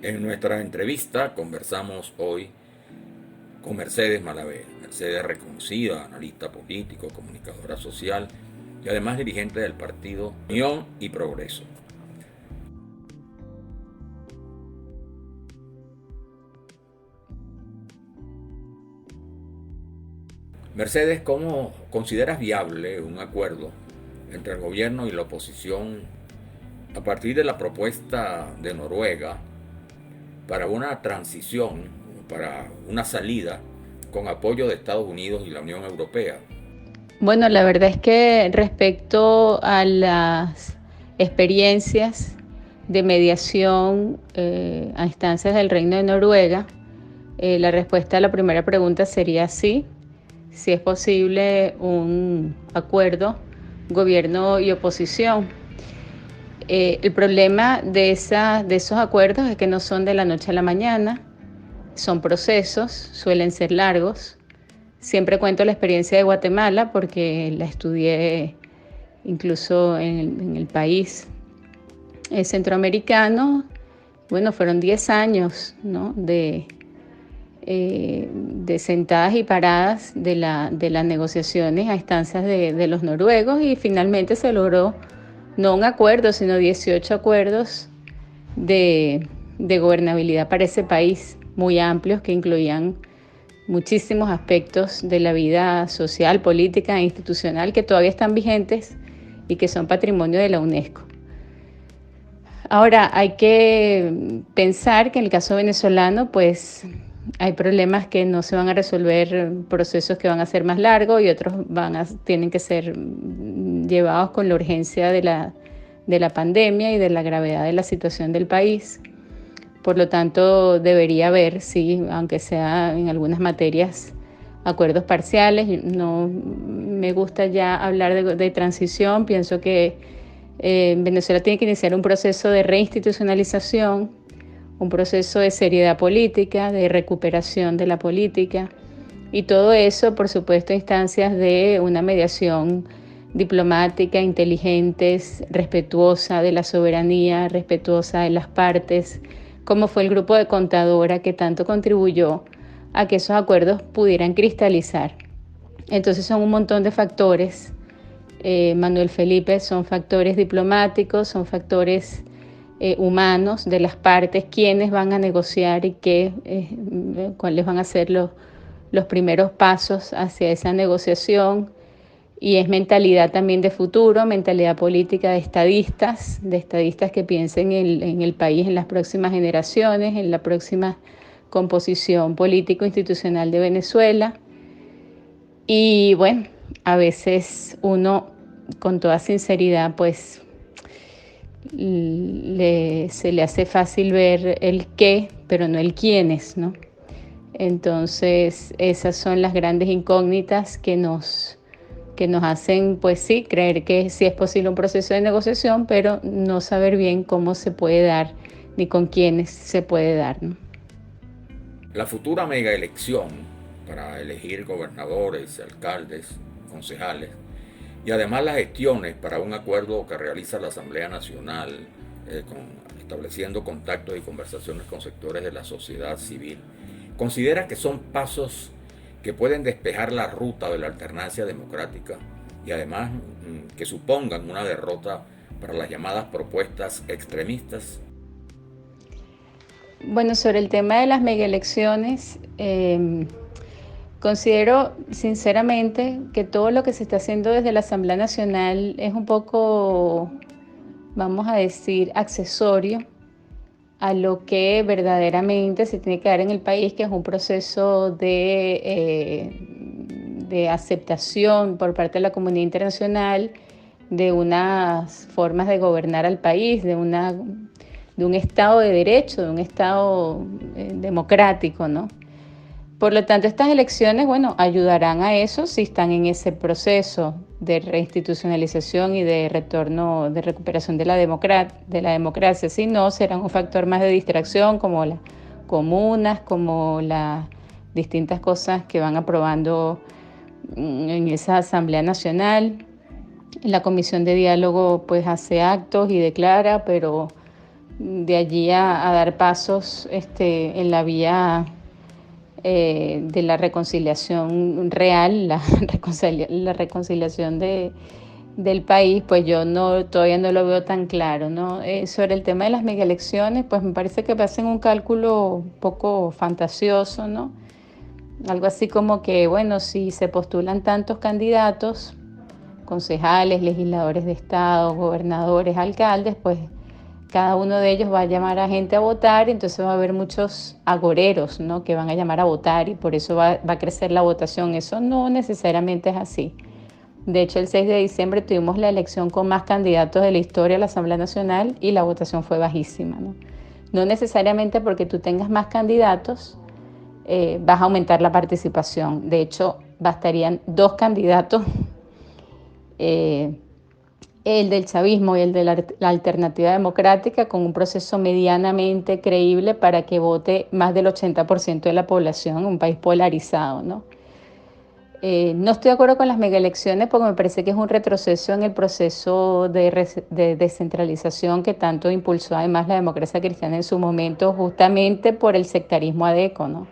En nuestra entrevista conversamos hoy con Mercedes Malavé. Mercedes es reconocida, analista político, comunicadora social y además dirigente del partido Unión y Progreso. Mercedes, ¿cómo consideras viable un acuerdo entre el gobierno y la oposición a partir de la propuesta de Noruega para una transición, para una salida con apoyo de Estados Unidos y la Unión Europea? Bueno, la verdad es que respecto a las experiencias de mediación a instancias del Reino de Noruega, la respuesta a la primera pregunta sería sí, si es posible un acuerdo gobierno y oposición. El problema de esos acuerdos es que no son de la noche a la mañana, son procesos, suelen ser largos. Siempre cuento la experiencia de Guatemala porque la estudié incluso en el país centroamericano. Bueno, fueron 10 años, ¿no? de sentadas y paradas de las negociaciones a instancias de los noruegos, y finalmente se logró no un acuerdo, sino 18 acuerdos de gobernabilidad para ese país, muy amplios, que incluían muchísimos aspectos de la vida social, política e institucional que todavía están vigentes y que son patrimonio de la UNESCO. Ahora, hay que pensar que en el caso venezolano, pues hay problemas que no se van a resolver, procesos que van a ser más largos y otros tienen que ser llevados con la urgencia de la pandemia y de la gravedad de la situación del país. Por lo tanto, debería haber, sí, aunque sea en algunas materias, acuerdos parciales. No me gusta ya hablar de transición. Pienso que Venezuela tiene que iniciar un proceso de reinstitucionalización, un proceso de seriedad política, de recuperación de la política, y todo eso, por supuesto, a instancias de una mediación diplomática, inteligentes, respetuosa de la soberanía, respetuosa de las partes, como fue el grupo de Contadora, que tanto contribuyó a que esos acuerdos pudieran cristalizar. Entonces son un montón de factores, Manuel Felipe, son factores diplomáticos, son factores humanos de las partes, quiénes van a negociar y cuáles van a ser los primeros pasos hacia esa negociación. Y es mentalidad también de futuro, mentalidad política de estadistas que piensen en el país, en las próximas generaciones, en la próxima composición político-institucional de Venezuela. Y bueno, a veces uno, con toda sinceridad, pues se le hace fácil ver el qué, pero no el quiénes, ¿no? Entonces, esas son las grandes incógnitas que nos hacen, pues sí, creer que sí es posible un proceso de negociación, pero no saber bien cómo se puede dar ni con quiénes se puede dar, ¿no? La futura mega elección para elegir gobernadores, alcaldes, concejales y además las gestiones para un acuerdo que realiza la Asamblea Nacional, estableciendo contactos y conversaciones con sectores de la sociedad civil, considera que son pasos que pueden despejar la ruta de la alternancia democrática y además que supongan una derrota para las llamadas propuestas extremistas. Bueno, sobre el tema de las megaelecciones, considero sinceramente que todo lo que se está haciendo desde la Asamblea Nacional es un poco, vamos a decir, accesorio a lo que verdaderamente se tiene que dar en el país, que es un proceso de aceptación por parte de la comunidad internacional de unas formas de gobernar al país, de un Estado de Derecho, de un Estado democrático, ¿no? Por lo tanto, estas elecciones, bueno, ayudarán a eso si están en ese proceso de reinstitucionalización y de retorno, de recuperación de la democracia. Si no, serán un factor más de distracción, como las comunas, como las distintas cosas que van aprobando en esa Asamblea Nacional. La Comisión de Diálogo pues hace actos y declara, pero de allí a dar pasos en la vía de la reconciliación real, la reconciliación del país, pues yo todavía no lo veo tan claro, ¿no? Sobre el tema de las megaelecciones, pues me parece que hacen un cálculo un poco fantasioso, ¿no? Algo así como que, bueno, si se postulan tantos candidatos, concejales, legisladores de estado, gobernadores, alcaldes, pues cada uno de ellos va a llamar a gente a votar, entonces va a haber muchos agoreros, ¿no? Que van a llamar a votar y por eso va a crecer la votación. Eso no necesariamente es así. De hecho, el 6 de diciembre tuvimos la elección con más candidatos de la historia a la Asamblea Nacional y la votación fue bajísima, ¿no? No necesariamente porque tú tengas más candidatos vas a aumentar la participación. De hecho, bastarían 2 candidatos, el del chavismo y el de la alternativa democrática, con un proceso medianamente creíble para que vote más del 80% de la población, un país polarizado, ¿no? No estoy de acuerdo con las megaelecciones porque me parece que es un retroceso en el proceso de descentralización que tanto impulsó además la democracia cristiana en su momento, justamente por el sectarismo adeco, ¿no?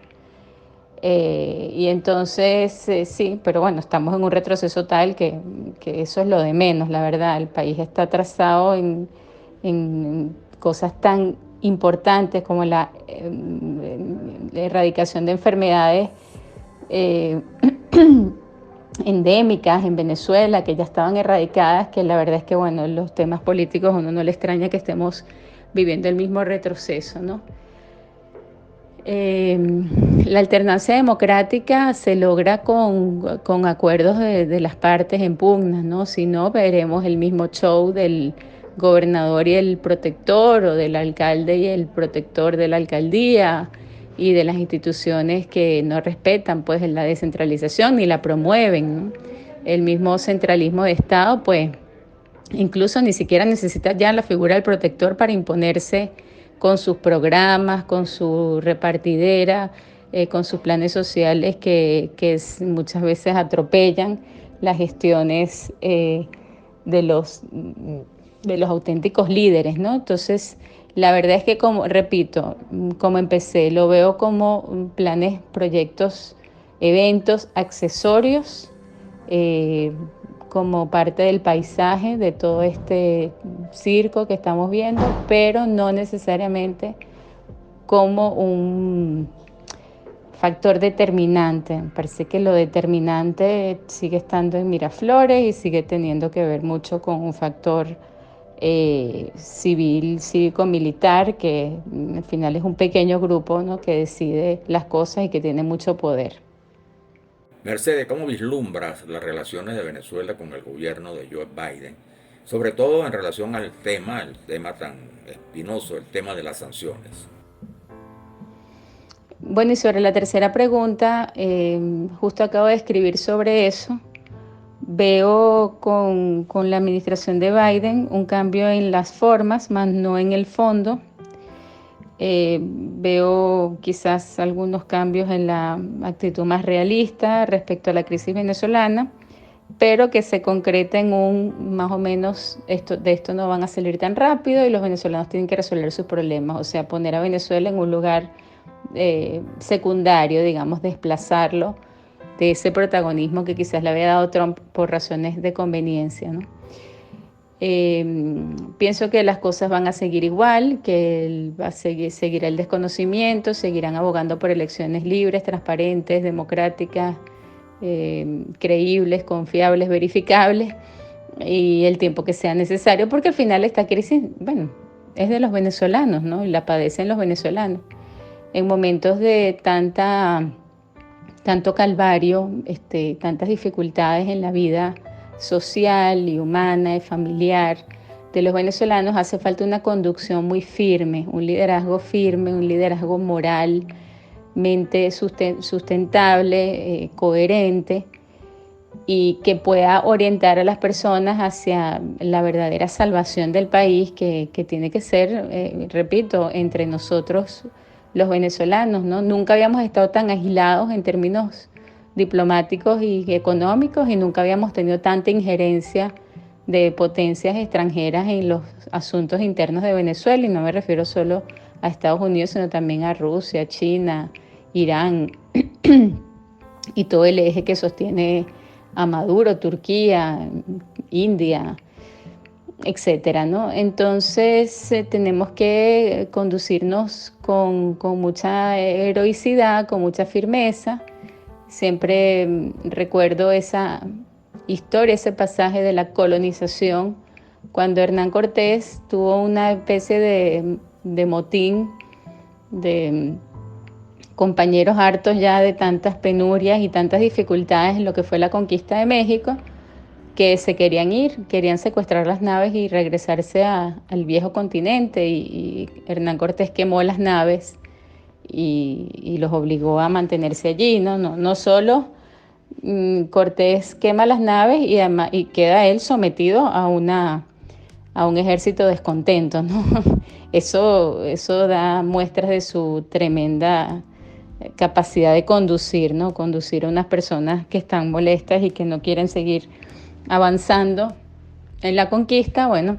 Y entonces, sí, pero bueno, estamos en un retroceso tal que eso es lo de menos, la verdad. El país está atrasado en cosas tan importantes como la erradicación de enfermedades eh, endémicas en Venezuela, que ya estaban erradicadas, que la verdad es que, bueno, los temas políticos a uno no le extraña que estemos viviendo el mismo retroceso, ¿no? La alternancia democrática se logra con acuerdos de las partes en pugna, ¿no? Si no, veremos el mismo show del gobernador y el protector, o del alcalde y el protector de la alcaldía, y de las instituciones que no respetan pues la descentralización ni la promueven, ¿no? El mismo centralismo de Estado, pues incluso ni siquiera necesita ya la figura del protector para imponerse con sus programas, con su repartidera, con sus planes sociales que muchas veces atropellan las gestiones de los auténticos líderes, ¿no? Entonces, la verdad es que, como repito, como empecé, lo veo como planes, proyectos, eventos, accesorios, eh, como parte del paisaje de todo este circo que estamos viendo, pero no necesariamente como un factor determinante. Me parece que lo determinante sigue estando en Miraflores y sigue teniendo que ver mucho con un factor civil, cívico-militar, que al final es un pequeño grupo, ¿no? Que decide las cosas y que tiene mucho poder. Mercedes, ¿cómo vislumbras las relaciones de Venezuela con el gobierno de Joe Biden? Sobre todo en relación al tema, el tema tan espinoso, el tema de las sanciones. Bueno, y sobre la tercera pregunta, justo acabo de escribir sobre eso. Veo con la administración de Biden un cambio en las formas, más no en el fondo. Veo quizás algunos cambios en la actitud más realista respecto a la crisis venezolana, pero que se concreta en un más o menos de esto no van a salir tan rápido y los venezolanos tienen que resolver sus problemas, o sea, poner a Venezuela en un lugar secundario, digamos, desplazarlo de ese protagonismo que quizás le había dado Trump por razones de conveniencia, ¿no? Pienso que las cosas van a seguir igual, que seguirá el desconocimiento, seguirán abogando por elecciones libres, transparentes, democráticas, creíbles, confiables, verificables, y el tiempo que sea necesario, porque al final esta crisis, bueno, es de los venezolanos, ¿no? Y la padecen los venezolanos. En momentos de tanto calvario, tantas dificultades en la vida social y humana y familiar de los venezolanos, hace falta una conducción muy firme, un liderazgo moralmente sustentable, coherente, y que pueda orientar a las personas hacia la verdadera salvación del país, que tiene que ser, repito, entre nosotros los venezolanos, ¿no? Nunca habíamos estado tan aislados en términos diplomáticos y económicos, y nunca habíamos tenido tanta injerencia de potencias extranjeras en los asuntos internos de Venezuela, y no me refiero solo a Estados Unidos, sino también a Rusia, China, Irán y todo el eje que sostiene a Maduro, Turquía, India, etcétera, ¿no? Entonces tenemos que conducirnos con mucha heroicidad, con mucha firmeza. Siempre recuerdo esa historia, ese pasaje de la colonización, cuando Hernán Cortés tuvo una especie de motín de compañeros hartos ya de tantas penurias y tantas dificultades en lo que fue la conquista de México, que se querían ir, querían secuestrar las naves y regresarse al viejo continente, y Hernán Cortés quemó las naves y los obligó a mantenerse allí, ¿no? No solo Cortés quema las naves y queda él sometido a un ejército descontento, ¿no? Eso da muestras de su tremenda capacidad de conducir, ¿no? Conducir a unas personas que están molestas y que no quieren seguir avanzando en la conquista. Bueno,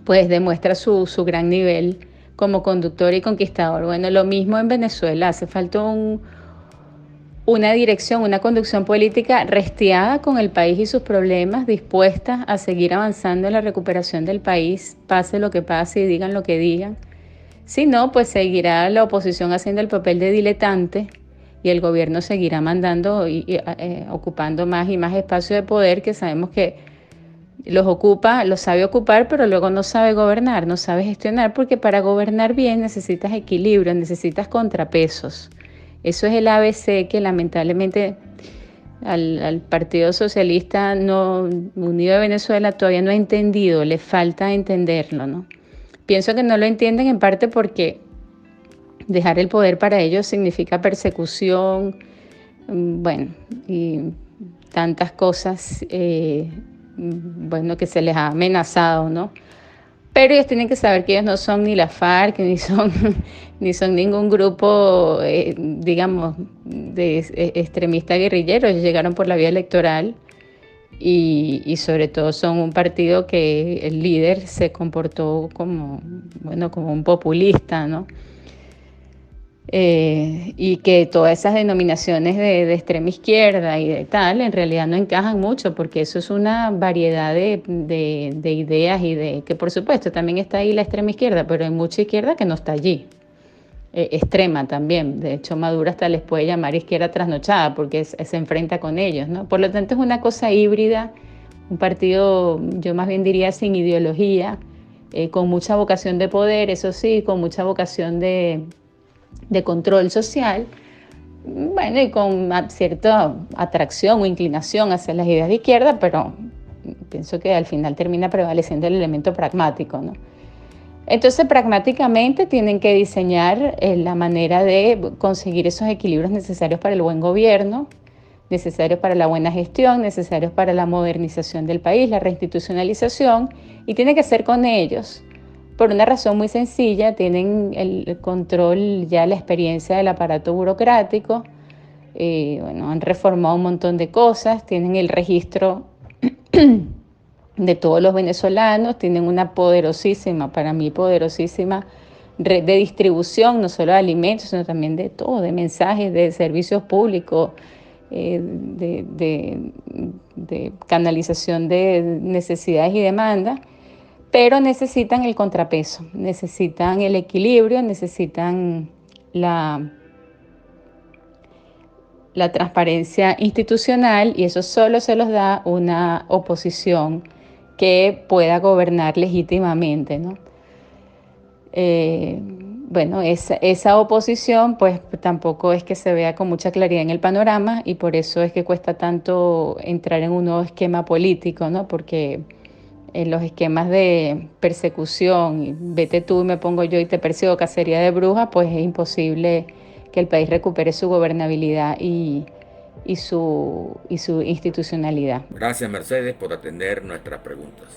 pues demuestra su gran nivel como conductor y conquistador. Bueno, lo mismo en Venezuela, hace falta una dirección, una conducción política restiada con el país y sus problemas, dispuesta a seguir avanzando en la recuperación del país, pase lo que pase y digan lo que digan. Si no, pues seguirá la oposición haciendo el papel de diletante y el gobierno seguirá mandando y ocupando más y más espacios de poder, que sabemos que los sabe ocupar, pero luego no sabe gobernar, no sabe gestionar, porque para gobernar bien necesitas equilibrio, necesitas contrapesos. Eso es el ABC que lamentablemente al Partido Socialista Unido de Venezuela todavía no ha entendido, le falta entenderlo, ¿no? Pienso que no lo entienden en parte porque dejar el poder para ellos significa persecución, bueno, y tantas cosas, bueno, que se les ha amenazado, ¿no? Pero ellos tienen que saber que ellos no son ni la FARC, ni son ningún grupo, digamos, de extremista guerrillero. Ellos llegaron por la vía electoral y sobre todo son un partido que el líder se comportó como un populista, ¿no? Y que todas esas denominaciones de extrema izquierda y de tal, en realidad no encajan mucho, porque eso es una variedad de ideas y que por supuesto también está ahí la extrema izquierda, pero hay mucha izquierda que no está allí, extrema también. De hecho, Maduro hasta les puede llamar izquierda trasnochada porque se enfrenta con ellos, ¿no? Por lo tanto, es una cosa híbrida, un partido, yo más bien diría, sin ideología, con mucha vocación de poder, eso sí, con mucha vocación de control social, bueno, y con cierta atracción o inclinación hacia las ideas de izquierda, pero pienso que al final termina prevaleciendo el elemento pragmático, ¿no? Entonces, pragmáticamente tienen que diseñar la manera de conseguir esos equilibrios necesarios para el buen gobierno, necesarios para la buena gestión, necesarios para la modernización del país, la reinstitucionalización, y tiene que ser con ellos. Por una razón muy sencilla, tienen el control, ya la experiencia del aparato burocrático, bueno, han reformado un montón de cosas, tienen el registro de todos los venezolanos, tienen una poderosísima, para mí poderosísima, red de distribución, no solo de alimentos, sino también de todo, de mensajes, de servicios públicos, de canalización de necesidades y demandas. Pero necesitan el contrapeso, necesitan el equilibrio, necesitan la transparencia institucional, y eso solo se los da una oposición que pueda gobernar legítimamente, ¿no? Bueno, esa oposición pues tampoco es que se vea con mucha claridad en el panorama, y por eso es que cuesta tanto entrar en un nuevo esquema político, ¿no? Porque en los esquemas de persecución, y vete tú y me pongo yo y te persigo, cacería de brujas, pues es imposible que el país recupere su gobernabilidad y su institucionalidad. Gracias, Mercedes, por atender nuestras preguntas.